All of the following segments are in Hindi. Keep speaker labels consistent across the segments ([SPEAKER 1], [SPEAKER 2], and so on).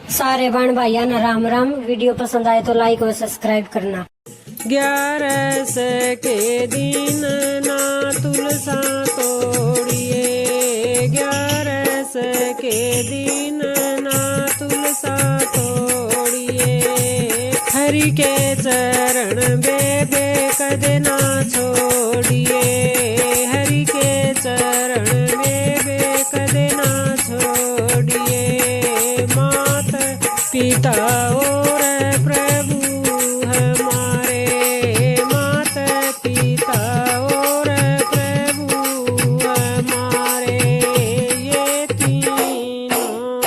[SPEAKER 1] सारे बहन भाइयों न राम राम। वीडियो पसंद आए तो लाइक और सब्सक्राइब करना।
[SPEAKER 2] 11 के दिन ना तुलसा तोड़िए, 11 के दिन ना तुलसा तोड़िए। हरि के चरण बेबे कदे ना छोड़िए, हरि के चरण बेबे कदे ना छोड़िए। मात पिता और प्रभु हमारे, मात पिता और प्रभु हमारे, ये तीनों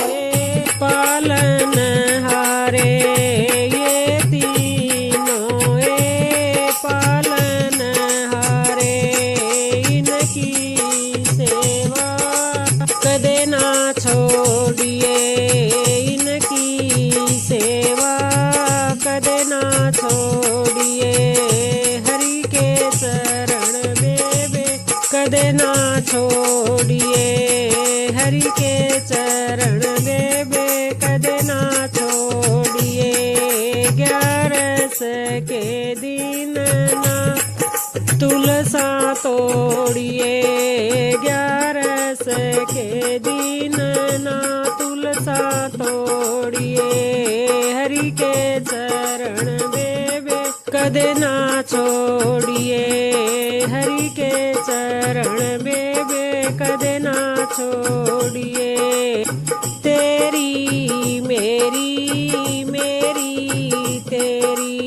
[SPEAKER 2] पालन हारे, ये तीनों पालन हारे। इनकी सेवा कदे ना छोड़िए, इनकी सेवा कदे ना छोड़िए। हरि के चरण बेबे कदे ना छोड़िए, हरि के चरण बेबे कदे ना छोड़िए। 11 के दिन ना तुलसा तोड़िए, 11 के दिन ना तुलसा तोड़िए। हरि के चरण बेबे कदे ना छोड़िए, हरि के चरण बेबे कदे ना छोड़िए। तेरी मेरी मेरी तेरी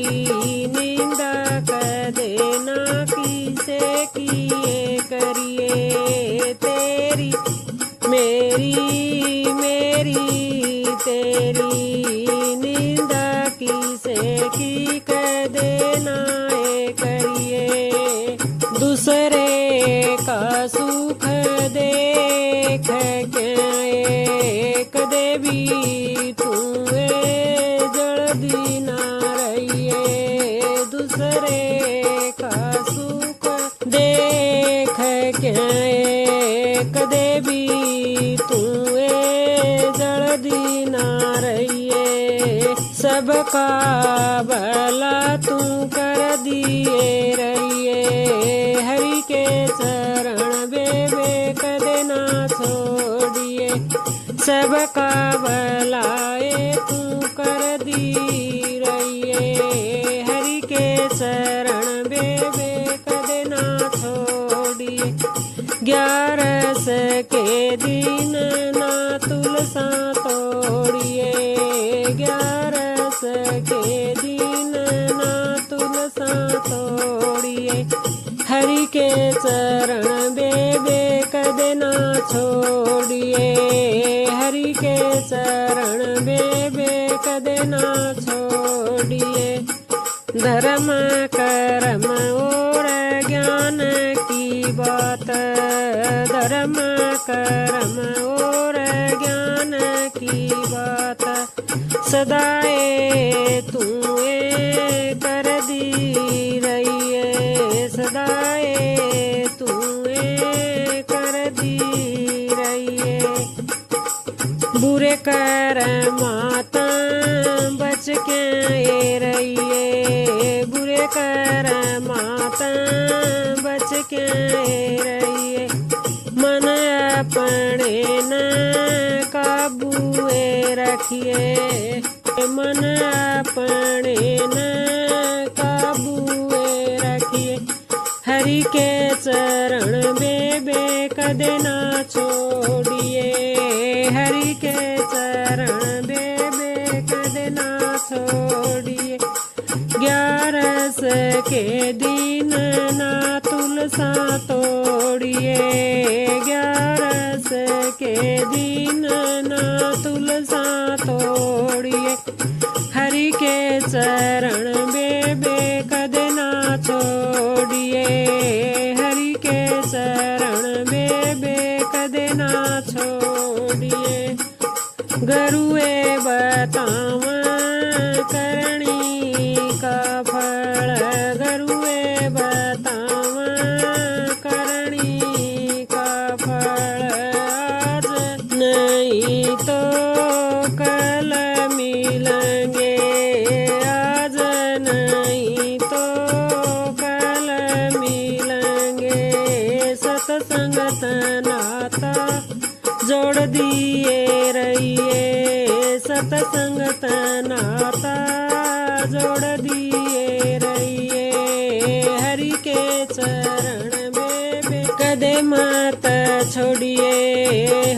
[SPEAKER 2] निंदा कदे ना किसे किए करिए। तेरी मेरी मेरी तेरी निंदा किसे की कदे ना करिए। दूसरे का सुख देख के कदे भी तुए जल्दी ना रहिए। दूसरे का सुख देख के कदे भी तुए जल्दी ना रहिए। सबका भला तू कर दिए रहिए, हरि के चरण बेबे कदे ना छोड़िए। सबका भलाए तू कर दी रहिए, हरि के चरण बेबे कदे ना छोड़िए। 11 के दिन ना तुलसा तोड़िए, 11 के दिन ना तुलसा तोड़िए। हरि के चरण बेबे कदे ना छोड़िए, हरि के चरण बेबे कदे ना छोड़िए। धर्म कर्म और ज्ञान की बात, धर्म कर्म और ज्ञान की बात सदाए तुए कर दी रहिए, सदाए तुए कर दी रहिए। बुरे कर्माता बच के रहिए, बुरे कर्माता बच के रहिए। मन अपने न काबूए रखिए, मन अपने न काबूए रखिए। हरि के चरण बेबे कदे ना छोड़िए, हरि के चरण बेबे कदे ना छोड़िए। 11 के दिन ना तुलसा तोड़िए, 11 के दिन ना तुलसा तोड़िए। हरि के चरण बेबे कदे ना छोड़िए, हरि के चरण बेबे कदे ना छोड़िए। गुरुए बतावा करनी का फल, गुरुए बतावा करनी का फल। आज नहीं तो कल सतसंगत नाता जोड़ दिए रहिए। हरि के चरण बेबे कदे मत छोड़िए।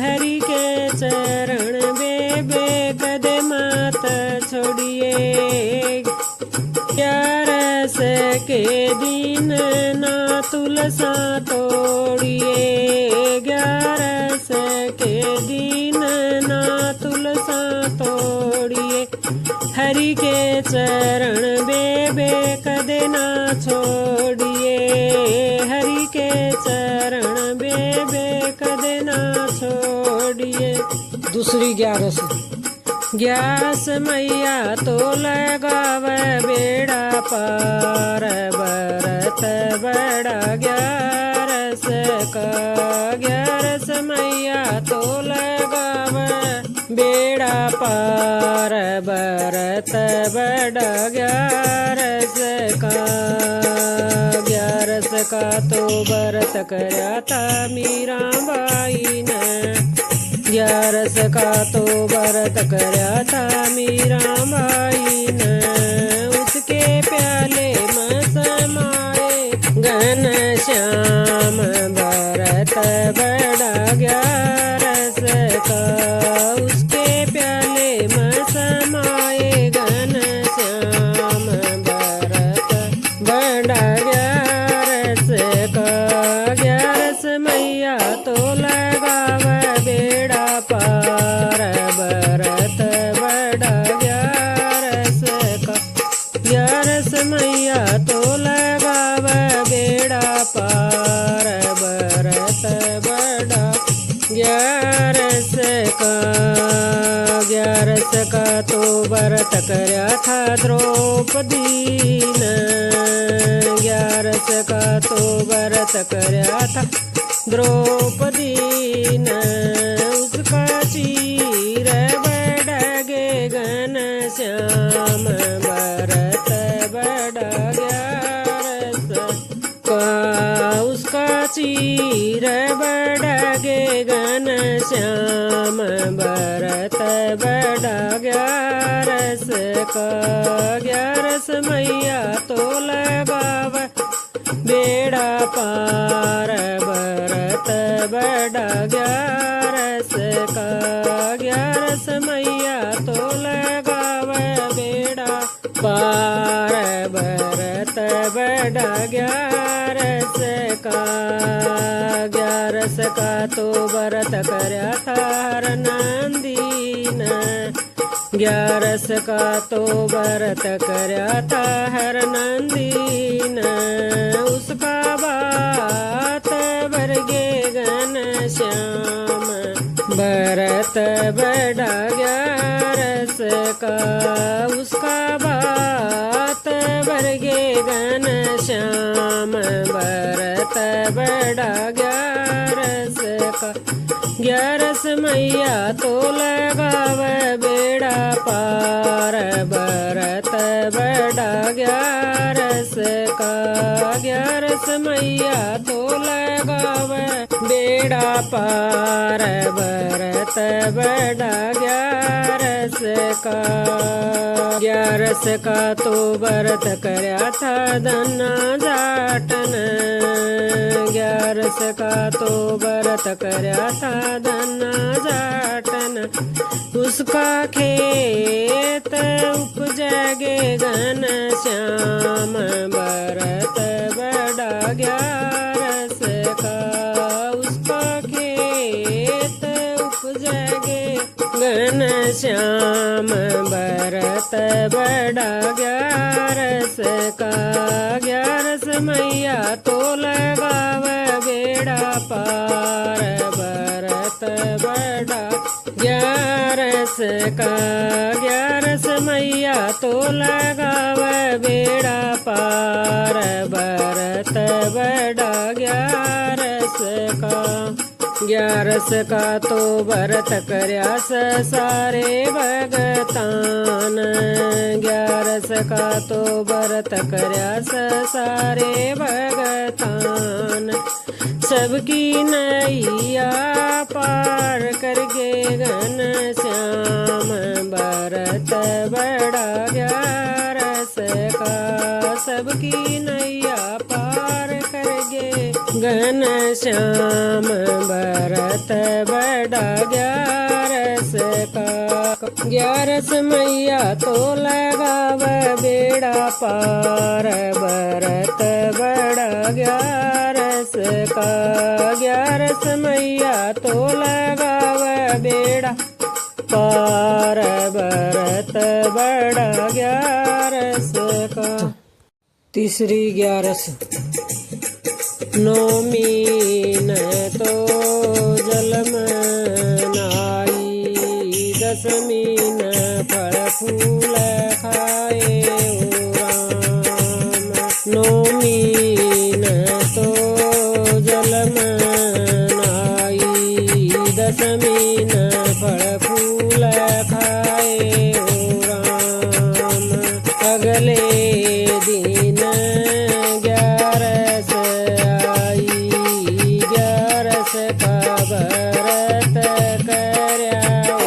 [SPEAKER 2] हरि के चरण बेबे कदे मत छोड़िए। 11 के दिन ना तुलसा तोड़िए। 11 के दिन ना तुलसा तोड़िए। हरि के चरण बेबे कदे ना छोड़िए। हरि के चरण बेबे कदे ना छोड़िए। दूसरी 11 मैया तो लगावे बेड़ा पार बरत बड़ा। 11 का 11 मैया तो लगावे बेड़ा पार बरत बड़ा। 11 का तो बरत करया था मीराबाई ने। 11 का तो बरत करया था मीराबाई ने। उसके प्याले में समाए घन श्याम बरत बड़ा। 11 का उसके प्याले में समाए घन श्याम बरत बड़ा। 11 का 11 मैया तो लगावे बेड़ा पार बरत बड़ा। 11 मैया तो लगावे बेड़ा पार बरत बड़ा। 11 का तो व्रत करया था द्रौपदी ने। 11 का तो व्रत करया था द्रौपदी ने। उसका चीर बड़गे घन श्याम बरत बड़ा। 11 का उसका चीर बड़गे घन श्याम बरत बड़ा। 11 का 11 मैया तो लगावे बेड़ा पार बरत बड़ा। 11 का 11 मैया तो लगावे बेड़ा पार बरत बड़ा। 11 का तो व्रत करया था हर नंदी ने। 11 का तो व्रत करया था हर नंदी ने। उसका बात बरगे घन श्याम बरत बड़ा। 11 का उसका बात बरगे घन श्याम बरत बड़ा। 11 का 11 मैया तो लगावे बेड़ा पार बरत बड़ा। 11 का 11 मैया तो लगावे बेड़ा पार बरत बड़ा। 11 का तो व्रत करया था धना जाटन। 11 का तो व्रत करया था धना जाटन। उसका खेत उपजगे घन श्याम बरत बड़ा। 11 का उसका खेत उपजगे घन श्याम बरत बड़ा। 11 का 11 मैया तो लगावे बेड़ा पार बरत बड़ा। 11 का 11 मैया तो लगावे बेड़ा पार बरत बड़ा। 11 का तो व्रत करया सारे भगतान। 11 का तो व्रत करया सारे भगतान। सबकी नैया पार कर गे घन श्याम बरत बड़ा ग्यारस का, सबकी नैया पार करगे घन श्याम बरत बड़ा ग्यारस का। ग्यारस मैया तो लगाव बेड़ा पार बरत बड़ा ग्यारस का। ग्यारस मैया तो लगाव बेड़ा पार बरत बड़ा ग्यारस का। तीसरी ग्यारस नौमी न तो जलम नाई, दसमी न फल फूल खाए ओ राम। नौमी न तो जलम नाई, दसमी न फल फूल खाए ओ राम। अगले दिन ग्यारस आई, ग्यारस का व्रत करया ओ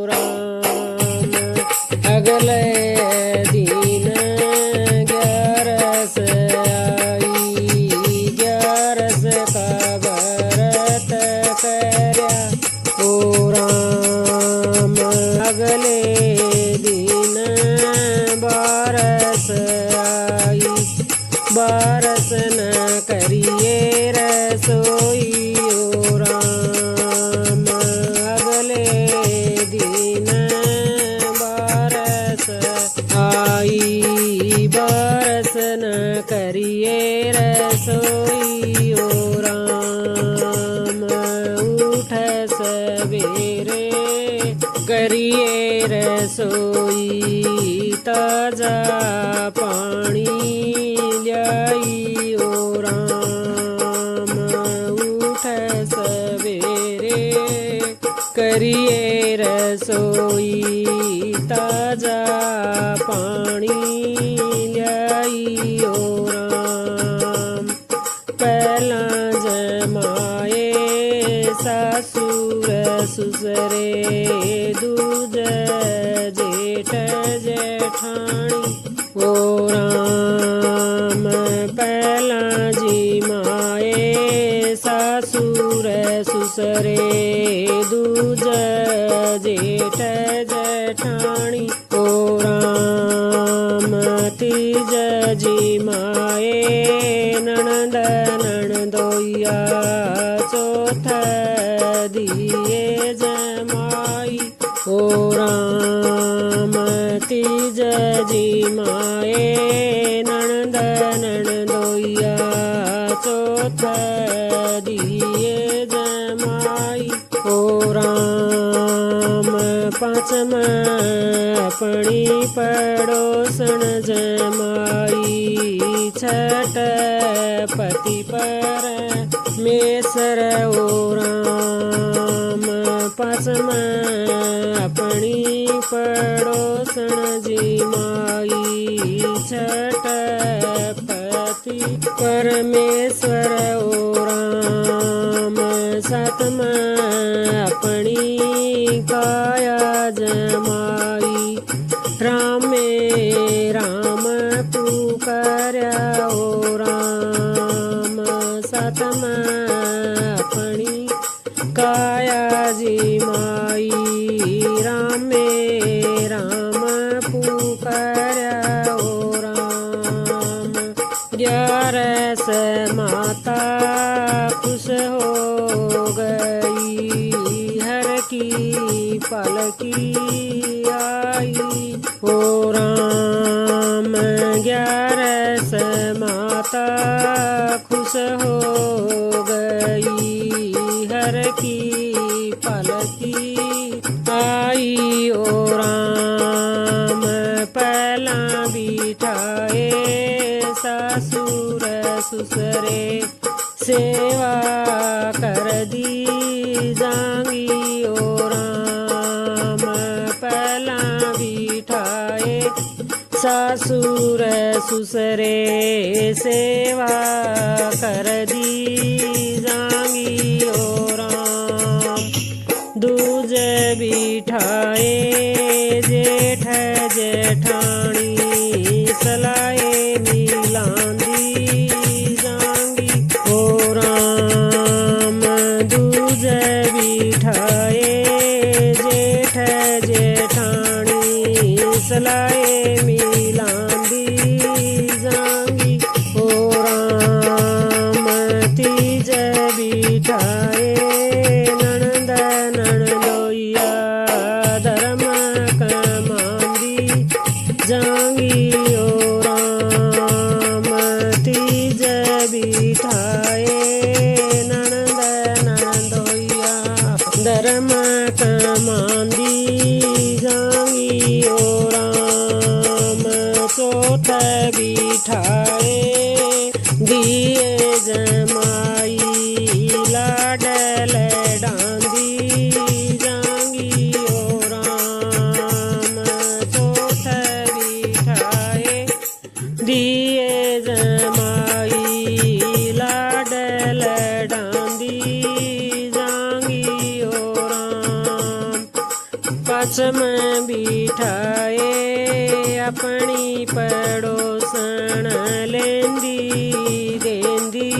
[SPEAKER 2] राम। अगले दिन ग्यारस आई, ग्यारस का व्रत करया ओ राम। अगले दिन बारस आई, बारस न करिए रसोई ओ राम। अगले दिन बारस आई, बारस न करिए रसोई ओ राम। उठ सवेरे करिए रसोई, ताजा पानी ल्याई ओ राम। उठ सवेरे करिए रसोई, ताजा पानी ल्याई ओ राम। पहला जमाए सासुर ससुरे, दूज जेठ जेठानी ओ राम। पहला जी माए सासुर ससुरे, दूज जेठ जेठानी ओ राम। तीज जी माए ननद ननदोइया, चौथ दिए जमाई ओ राम। तीज जी माए ननद ननदोइया, चौथ दिए जमाई ओ राम। पाँचमा अपनी पड़ोसन जमाई, छठ पति परमेश्वर ओ राम। पाँचमा अपनी पड़ोसन जिमाई, छठ पति परमेश्वर ओ राम। सातमा अपनी काया जमाई, राम में राम पुकारया ओ राम। सातमा अपनी काया जिमाई, राम में राम पुकारया ओ राम। ग्यारस माता खुश हो गई, हर की पलकी आई ओ राम। ग्यारस माता खुश हो गई, हर की पलकी आई ओ राम। पहला बिठाए सासुर ससुरे, सेवा कर दी जांगी ओ राम। पहला बिठाए सासुर ससुरे, सेवा कर दी जांगी ओ राम। दूज बिठाए जेठ जेठ जेठाणी सलाए मिलांदी जांगी। ओ राम दूजे बिठाए जेठ जेठानी सलाए मिलांदी जांगी। ओ राम तीजे बिठाए नणंद नणंदोइया धर्म कमांदी जांगी। ओ राम तीजे बिठाए नणंद नणंदोइया धर्म कमांदी जांगी। ओ राम चौथ बिठाए दिए जमाई लाडल डांदी जांगी। ओ राम चौथ बिठाए दिए जमाई लाडल डांदी जांगी। ओ राम पाचम बिठाए अपनी पड़ोसन लेंदी देंदी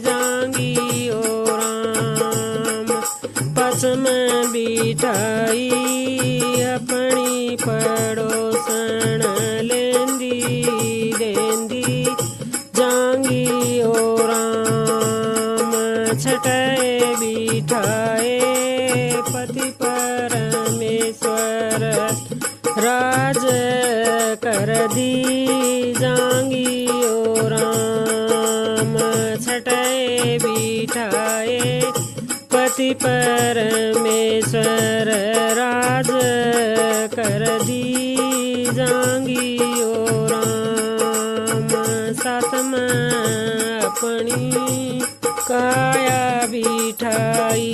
[SPEAKER 2] जांगी। ओ राम पाचम बिठाई अपनी पड़ोसन लेंदी देंदी जांगी। ओ राम छठे बिठाए पति परमेश्वर राज कर दी जांगी। ओ राम छठे बिठाए पति परमेश्वर राज कर दी जांगी। ओ राम सातम अपनी काया बिठाई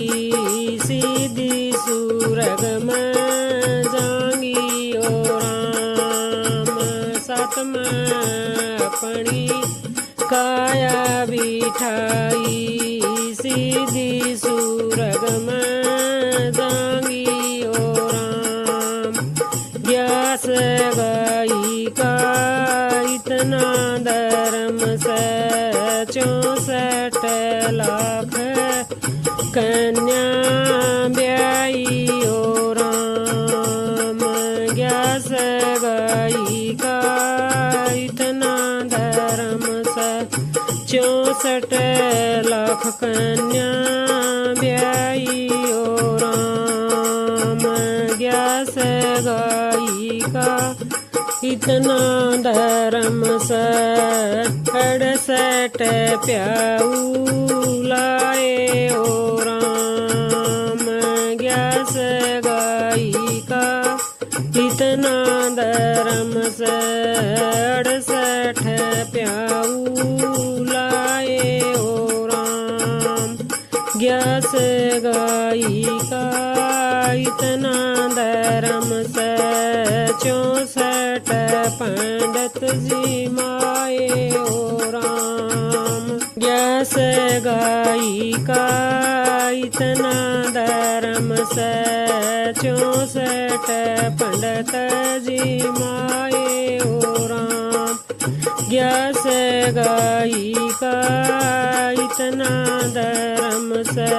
[SPEAKER 2] सीधी सुरग में जांगी। ओ राम सातम अपनी काया बिठाई सीधी सुरग में जांगी। ओ राम ग्यास गाई का इतना धर्म से 64 लाख कन्या ब्याई। ओ राम ग्यास गाई का इतना धर्म से 64 लाख कन्या ब्याई। ओ राम ग्यास गाई का इतना धर्म से 68 प्याऊ लाए। ओ राम ग्यास गाई का इतना धर्म से 68 प्याऊ लाए। ओ राम ग्यास गाई का इतना धर्म से 64 पंडित जी माए। ओ राम ग्यास गाई का इतना धर्म से 64 पंडित जी माए। ओ राम ग्यास गाई का इतना धर्म से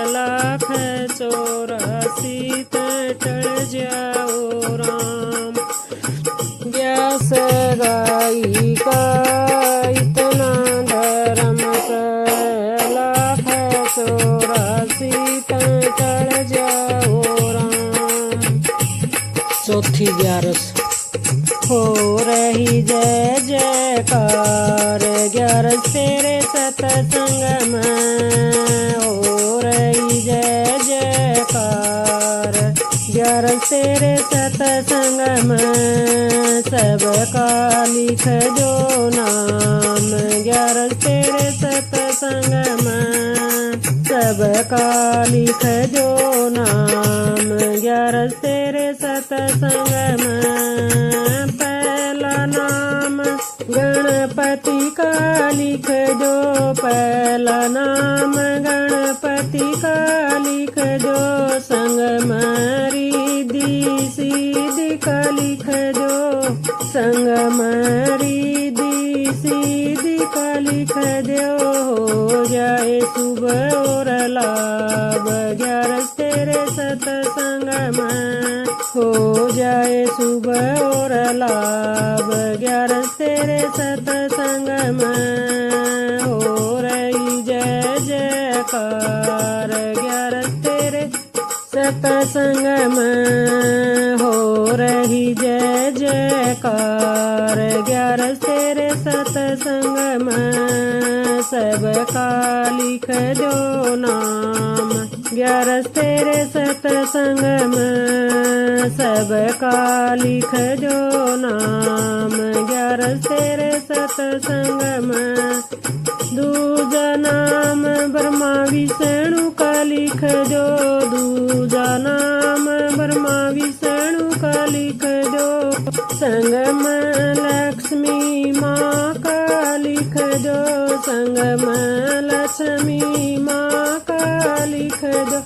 [SPEAKER 2] 1,84,000 टल जाओ राम। ग्यास गाई का इतना धर्म से 1,84,000 टल जाओ राम। चौथी 11 हो रही जय जयकार 11 तेरे सतसंग में। हो रही जय जयकार 11 तेरे सतसंग में। सबका लिख जो नाम 11 तेरे सतसंग में। सबका लिख जो नाम 11 तेरे सतसंग में। पहला नाम गणपति का लिख जो। पहला नाम गणपति का लिख जो। संग मारी दी सीधी का लिख जो संग रिद्धि सिद्धि का लिख दो हो जाए शुभ और लाभ 11 तेरे सतसंग में हो जाए शुभ और लाभ 11 तेरे सतसंग में हो रही जय जयकार 11 तेरे सतसंग में हो रही जय जयकार 11 तेरे सतसंग में सबका लिख दो नाम 11 तेरे सतसंग में सबका लिख दो नाम 11 तेरे सतसंग में दूजा नाम ब्रह्मा विष्णु का लिख दो दूजा नाम ब्रह्मा विष्णु का लिख दो संग में लक्ष्मी माँ का लिख दो संग में लक्ष्मी माँ का लिख दो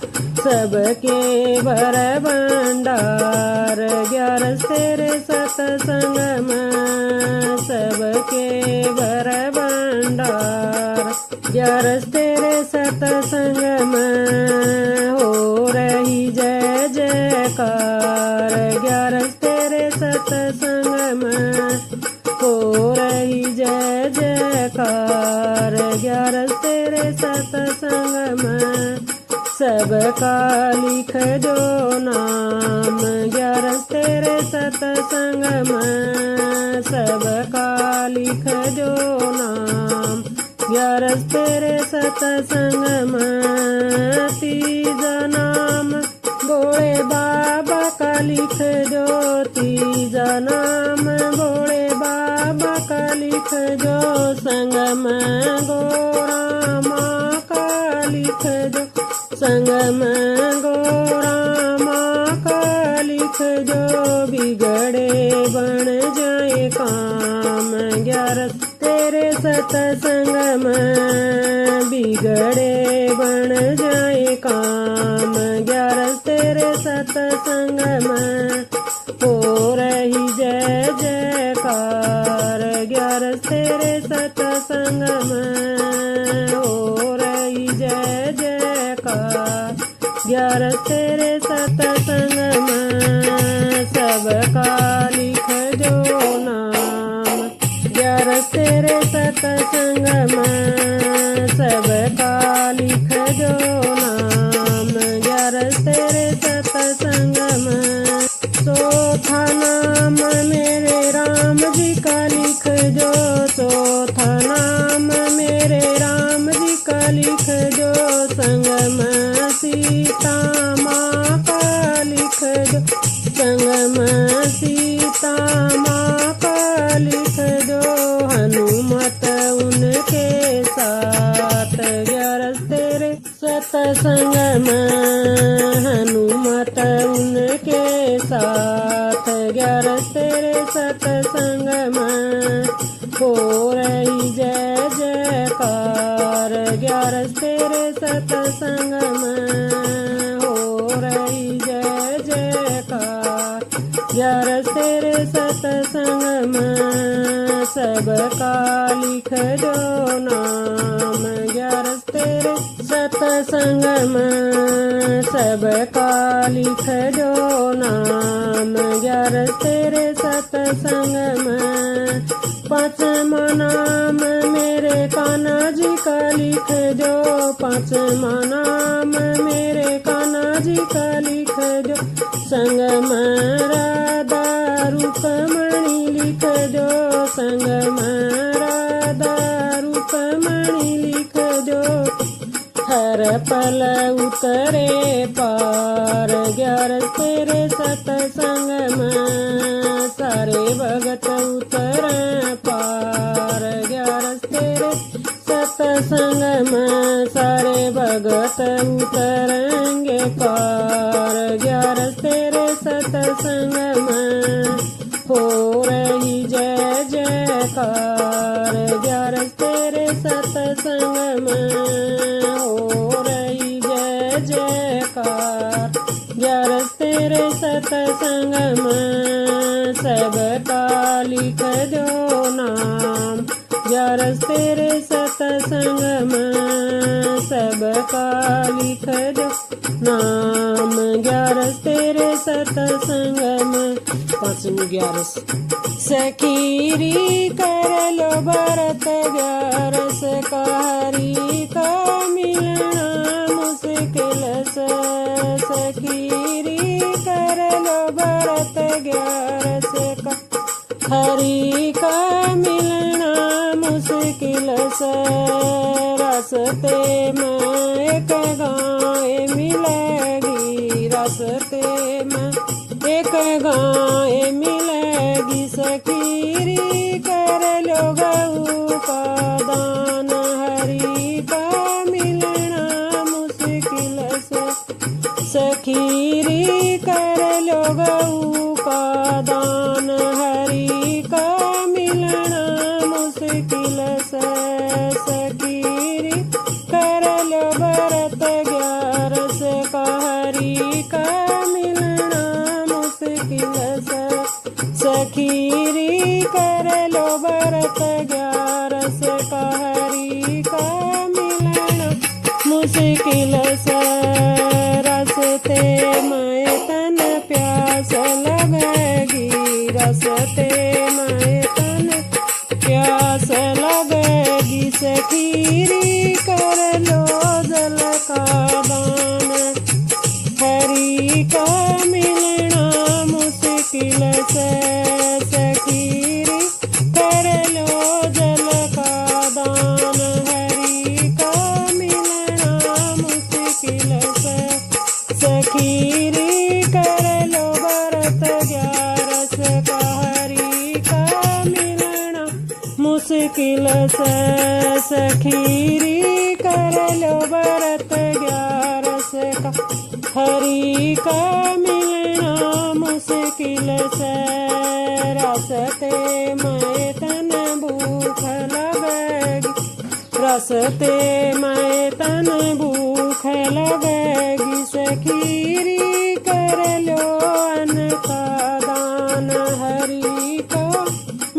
[SPEAKER 2] सबके भर भंडार 11 तेरे सतसंग में सबके भर भंडार 11 तेरे सतसंग में हो रही जय जयकार 11 तेरे सतसंग में हो रही जय जयकार 11 तेरे सतसंग में सबका लिख दो नाम 11 तेरे सतसंग में सबका लिख दो नाम 11 तेरे सतसंग में तीजा नाम भोले बाबा का लिख दो तीजा नाम भोले बाबा का लिख दो संग में गौरा माँ का लिख दो संग में गौरा माँ का लिख दो बिगड़े बन जाए काम 11 तेरे सतसंग में बिगड़े बन जाए काम 11 तेरे सतसंग में हो रही जय जयकार 11 तेरे सतसंग में हो रही जय जयकार 11 तेरे सतसंग में सबका लिख दो नाम 11 तेरे सतसंग में सबका लिख दो नाम 11 तेरे सतसंग में चौथा नाम मेरे राम जी का लिख दो चौथा नाम मेरे राम जी का लिख दो संग में सीता माँ का लिख दो संग में सीता माँ का लिख दो हनुमत उनके साथ 11 तेरे सतसंग में हनुमत उनके साथ 11 तेरे सतसंग में हो रही जय जयकार 11 तेरे सतसंग में हो रही जय जयकार 11 तेरे सतसंग में सबका लिख दो नाम 11 तेरे सतसंग में सबका लिख दो नाम 11 तेरे सतसंग में पाँचवा नाम मेरे कान्हा जी का लिख दो पाँचवा नाम मेरे कान्हा जी का लिख दो संग में राधा रुक्मणी लिख दो संग में राधा रुक्मणी लिख दो हर पल उतरे पार 11 तेरे सतसंग में सारे भगत उतरे पार 11 तेरे सतसंग में सारे भगत उतरेंगे पार 11 तेरे सतसंग में हो रही जय जयकार 11 तेरे सतसंग में हो रही जय जयकार 11 तेरे सतसंग में लिख दो नाम। ग्यारस तेरे सतसंग में सबका लिख दो नाम। ग्यारस तेरे सतसंग में। पांचवी ग्यारस सखीरी कर लो भरत ग्यारस का हरि का मिलना मुश्किल से। सखीरी कर लो भरत ग्यारस का हरि का मिलना मुश्किल से। रास्ते में एक गाय मिलेगी, रास्ते में एक गाय मिलेगी। सखीरी कर लो गऊ का दान हरि का मिलना मुश्किल से। सखीरी कर लो गऊ का दान हरि का मिलना मुश्किल से। सखीरी कर लो भरत ग्यारस का हरि का मिलना मुश्किल से। सखीरी कर लो भरत ग्यारस का हरि का मिलना मुश्किल से। रास्ते में तन प्यास लगेगी, रास्ते में तन प्यास लगेगी। सखीरी कर लो जल का दान हरि का मिलना मुश्किल से। सखीरी कर लो जल का दान हरि का मिलना मुश्किल से। सखीरी कर लो भरत ग्यारस का हरि का मिलना मुश्किल से। सखीरी कर लो भरत ग्यारस का हरि का मिलना मुश्किल से। रास्ते में तन भूख लगेगी, रास्ते में तन भूख लगेगी। सखीरी कर लो अन्न का दान हरि को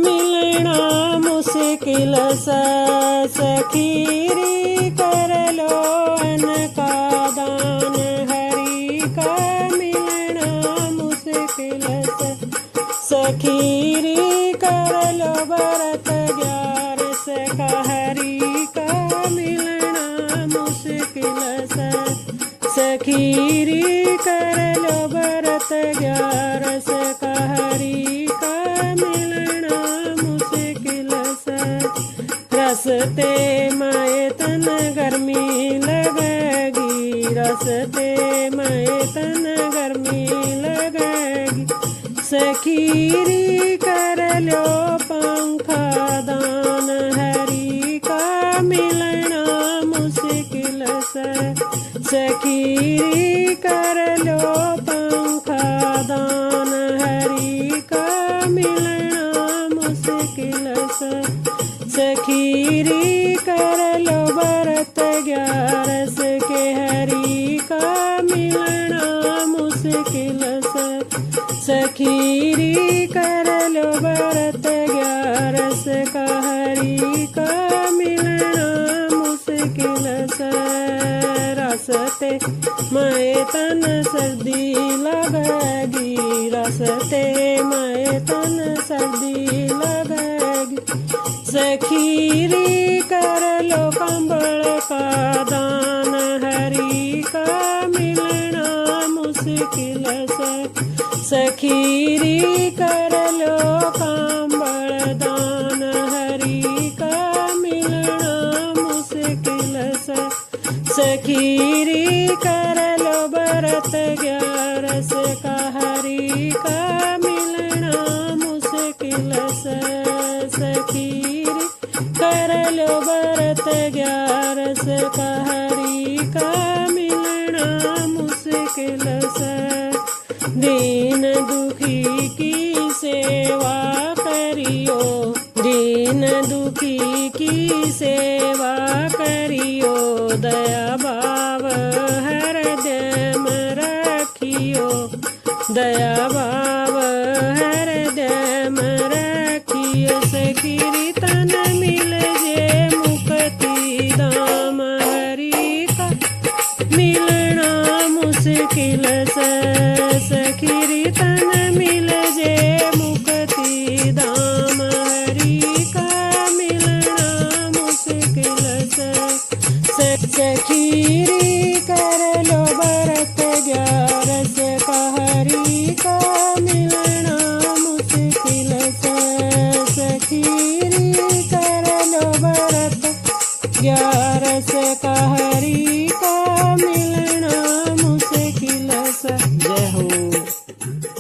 [SPEAKER 2] मिलना मुश्किल से। सखीरी कर लो अन्न का दान हरि का मिलना मुश्किल से। सखीरी कर लो भरत ग्यारस का हरि का मिलना मुश्किल से। सखीरी कर लो भरत ग्यारस का हरि का मिलना मुश्किल से। रास्ते में तन गर्मी लगेगी, रास्ते में तन गर्मी लगेगी। सखीरी कर लो पंखा दान हरि का मिलना मुश्किल से। सखीरी कर लो पंखा दान हरि का मिलना मुश्किल से। सखीरी कर लो भरत ग्यारस के हरि का मिलना मुश्किल से। सखीरी कर लो भरत ग्यारस का हरि का मिलना मुश्किल से। रास्ते में तन सर्दी लगेगी, रास्ते में तन सर्दी लगेगी। सखीरी कर लो कंबल का दान हरि का मिलना मुश्किल से। सखीरी कर लो कंबल दान हरि का मिलना मुश्किल से। सखीरी कर लो भरत ग्यारस का हरि का मिलना मुश्किल से। सखीरी कर लो भरत ग्यारस का हरि का मिलना मुश्किल से। दीन दुखी की सेवा करियो, दीन दुखी की सेवा करियो। दया भाव हृदय में रखियो, दया भाव हृदय में रखियो। मिला